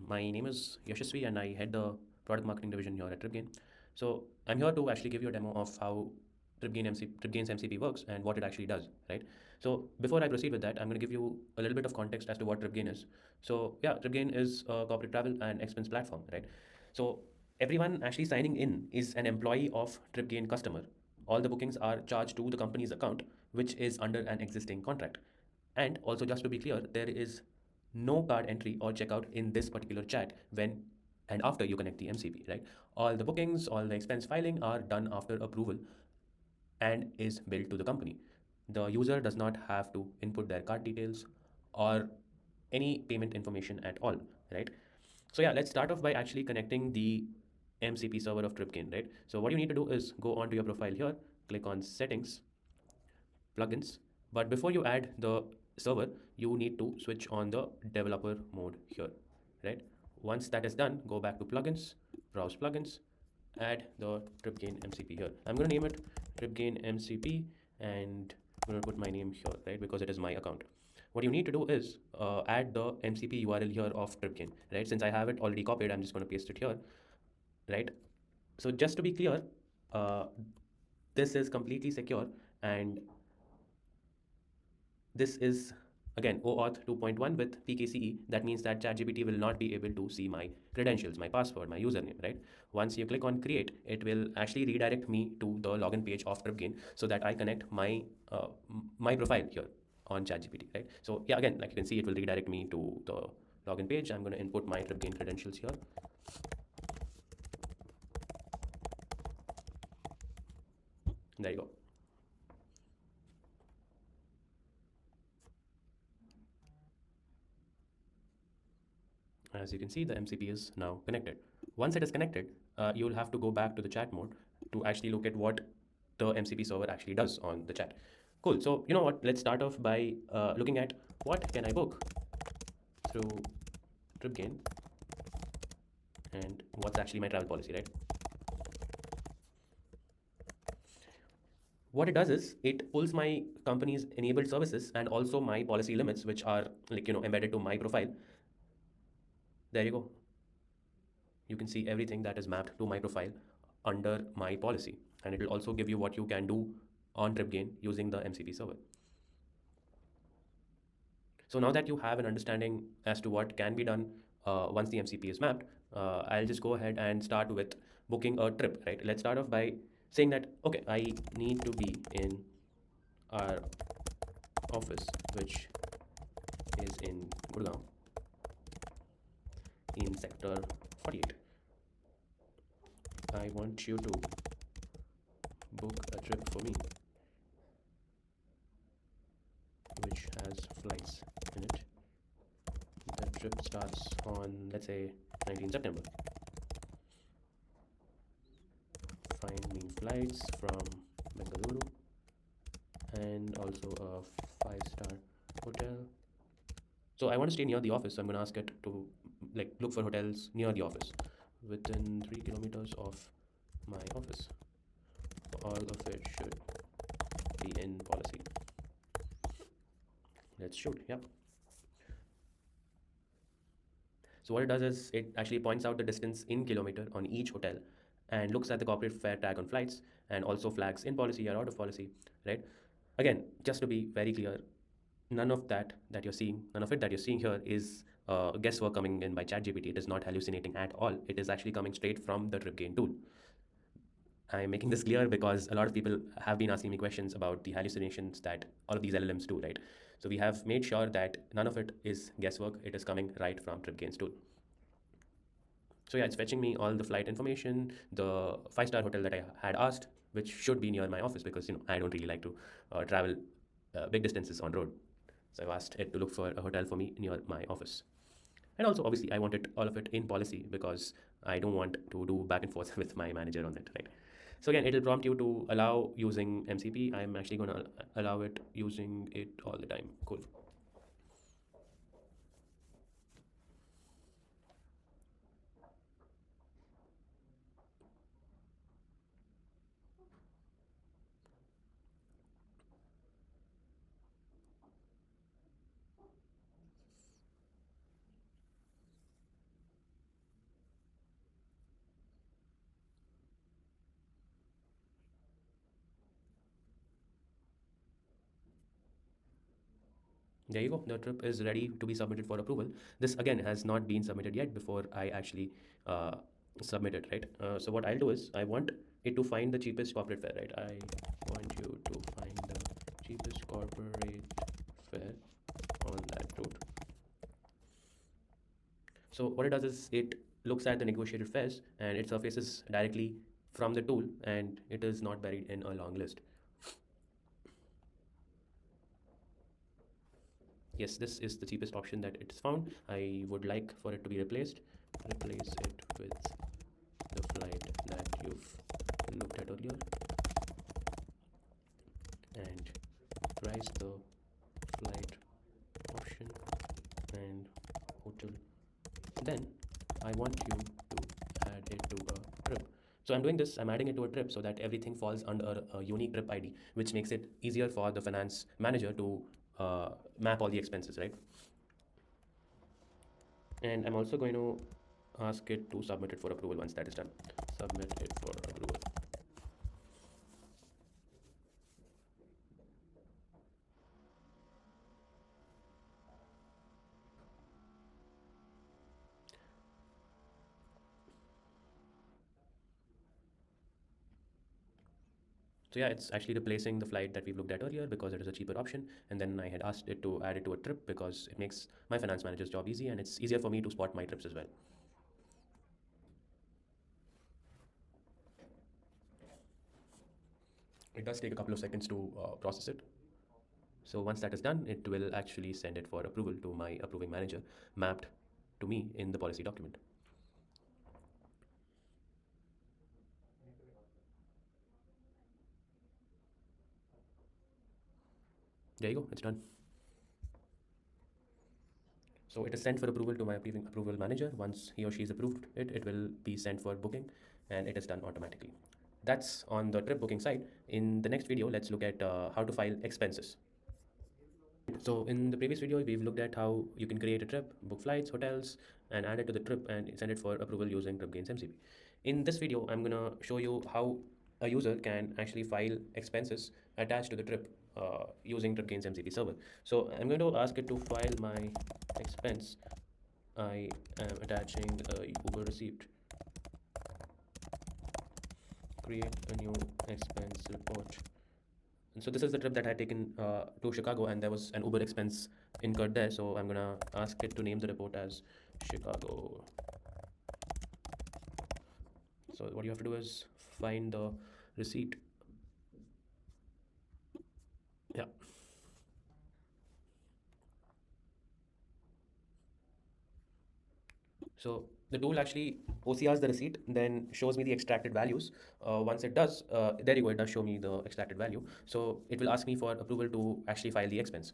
My name is Yashasvi and I head the product marketing division here at TripGain. So I'm here to actually give you a demo of how TripGain's MCP works and what it actually does, right? So before I proceed with that, I'm going to give you a little bit of context as to what TripGain is. So yeah, TripGain is a corporate travel and expense platform, right? So everyone actually signing in is an employee of TripGain customer. All the bookings are charged to the company's account, which is under an existing contract. And also, just to be clear, there is no card entry or checkout in this particular chat when and after you connect the MCP, right? All the bookings, all the expense filing are done after approval and is billed to the company. The user does not have to input their card details or any payment information at all, right? So yeah, let's start off by actually connecting the MCP server of TripGain, right? So what you need to do is go onto your profile here, click on settings, plugins. But before you add the server, you need to switch on the developer mode here, right? Once that is done, go back to plugins, browse plugins, add the TripGain MCP here. I'm going to name it TripGain MCP and I'm going to put my name here, right? Because it is my account. What you need to do is add the MCP URL here of TripGain, right? Since I have it already copied, I'm just going to paste it here, right? So just to be clear, uh, this is completely secure and this is again OAuth 2.1 with PKCE. That means that ChatGPT will not be able to see my credentials, my password, my username, right? Once you click on create, it will actually redirect me to the login page of TripGain so that I connect my profile here on ChatGPT, right? So yeah, again, like you can see, it will redirect me to the login page. I'm going to input my TripGain credentials here. There you go. As you can see, the MCP is now connected. Once it is connected, you'll have to go back to the chat mode to actually look at what the MCP server actually does on the chat. Cool. So you know what? Let's start off by looking at what can I book through TripGain and what's actually my travel policy, right? What it does is it pulls my company's enabled services and also my policy limits, which are embedded to my profile. There you go. You can see everything that is mapped to my profile under my policy. And it will also give you what you can do on TripGain using the MCP server. So now that you have an understanding as to what can be done once the MCP is mapped, I'll just go ahead and start with booking a trip, right? Let's start off by saying that, okay, I need to be in our office, which is in Gurgaon, in sector 48. I want you to book a trip for me, which has flights in it. The trip starts on, let's say, 19 September. Find me flights from Bengaluru and also a 5-star hotel. So I want to stay near the office, so I'm going to ask it to look for hotels near the office within 3 kilometers of my office. All of it should be in policy. Let's shoot. Yep. So what it does is it actually points out the distance in kilometer on each hotel and looks at the corporate fare tag on flights and also flags in policy or out of policy, right? Again, just to be very clear, none of it that you're seeing here is guesswork coming in by ChatGPT. It is not hallucinating at all. It is actually coming straight from the TripGain tool. I'm making this clear because a lot of people have been asking me questions about the hallucinations that all of these LLMs do, right? So we have made sure that none of it is guesswork. It is coming right from TripGain's tool. So yeah, it's fetching me all the flight information, the 5-star hotel that I had asked, which should be near my office because I don't really like to travel big distances on road. So I've asked it to look for a hotel for me near my office. And also, obviously, I wanted all of it in policy because I don't want to do back and forth with my manager on it, right? So again, it'll prompt you to allow using MCP. I'm actually going to allow it using it all the time. Cool. There you go. The trip is ready to be submitted for approval. This again has not been submitted yet before I actually uh, submit it, right? So what I'll do is I want it to find the cheapest corporate fare, right? I want you to find the cheapest corporate fare on that route. So what it does is it looks at the negotiated fares and it surfaces directly from the tool and it is not buried in a long list. Yes, this is the cheapest option that it's found. I would like for it to be replaced. Replace it with the flight that you've looked at earlier and price the flight option and hotel. Then I want you to add it to a trip. So I'm doing this, I'm adding it to a trip so that everything falls under a unique trip ID, which makes it easier for the finance manager to map all the expenses, right? And I'm also going to ask it to submit it for approval once that is done. Submit it for approval. So yeah, it's actually replacing the flight that we've looked at earlier because it is a cheaper option. And then I had asked it to add it to a trip because it makes my finance manager's job easy and it's easier for me to spot my trips as well. It does take a couple of seconds to process it. So once that is done, it will actually send it for approval to my approving manager, mapped to me in the policy document. There you go, it's done. So it is sent for approval to my approving approval manager. Once he or she is approved it, it will be sent for booking and it is done automatically. That's on the trip booking side. In the next video, let's look at how to file expenses. So in the previous video, we've looked at how you can create a trip, book flights, hotels, and add it to the trip and send it for approval using TripGain's MCP. In this video, I'm gonna show you how a user can actually file expenses attached to the trip using TripGain's MCP server. So I'm going to ask it to file my expense. I am attaching a Uber receipt. Create a new expense report. And so this is the trip that I had taken to Chicago, and there was an Uber expense incurred there. So I'm gonna ask it to name the report as Chicago. So what you have to do is find the receipt. Yeah. So the tool actually OCRs the receipt, then shows me the extracted values. Once it does, there you go, it does show me the extracted value. So it will ask me for approval to actually file the expense.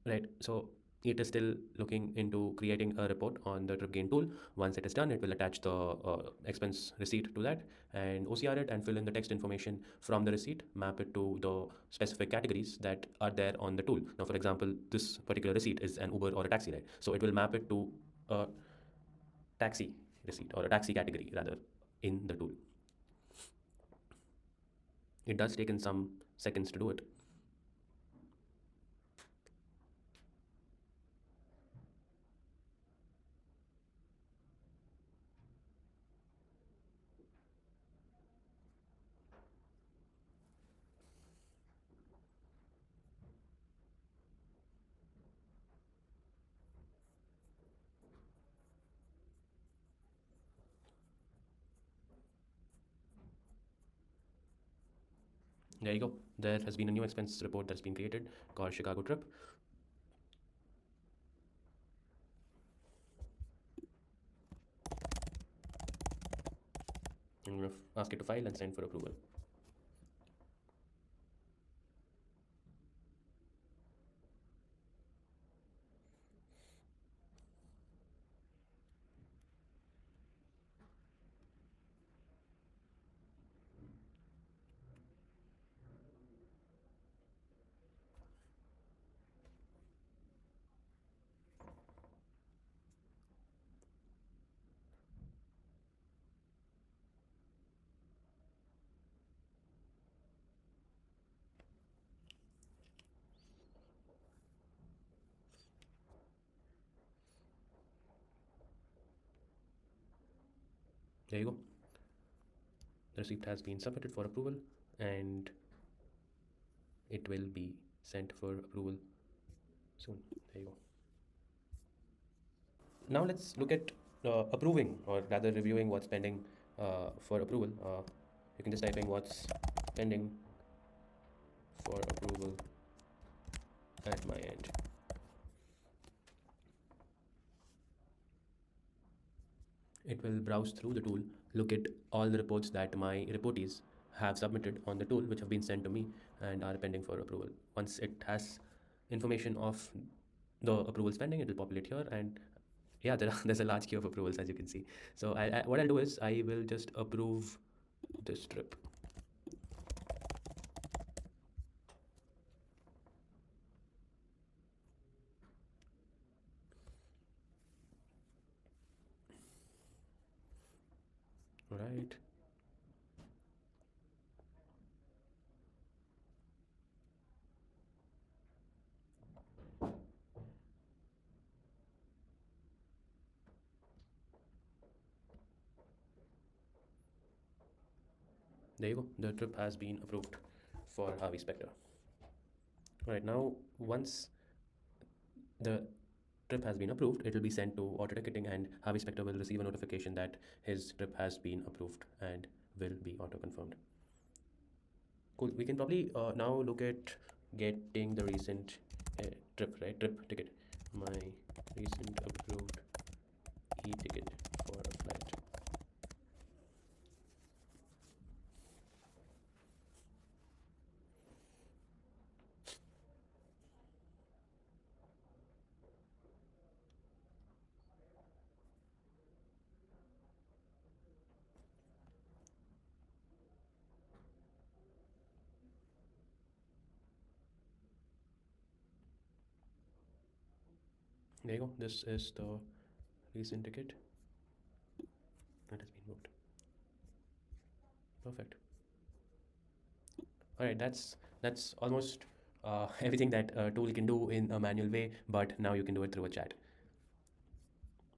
Right, so it is still looking into creating a report on the TripGain tool. Once it is done, it will attach the expense receipt to that and OCR it and fill in the text information from the receipt, map it to the specific categories that are there on the tool. Now, for example, this particular receipt is an Uber or a taxi ride. So it will map it to a taxi receipt or a taxi category rather in the tool. It does take in some seconds to do it. There you go. There has been a new expense report that's been created called Chicago Trip. I'm going to ask it to file and send for approval. There you go. The receipt has been submitted for approval, and it will be sent for approval soon. There you go. Now let's look at approving, or rather reviewing what's pending for approval. You can just type in what's pending for approval at my end. It will browse through the tool, look at all the reports that my reportees have submitted on the tool, which have been sent to me and are pending for approval. Once it has information of the approvals pending, it will populate here, and yeah, there's a large queue of approvals, as you can see. So what I'll do is I will just approve this trip. Right. There you go. The trip has been approved for Harvey Specter. Right now, once the trip has been approved, it will be sent to auto ticketing, and Harvey Specter will receive a notification that his trip has been approved and will be auto confirmed. Cool. We can probably now look at getting the recent trip ticket. My recent approved e-ticket for a flight. There you go. This is the recent ticket that has been booked. Perfect. All right, that's almost everything that a tool can do in a manual way, but now you can do it through a chat.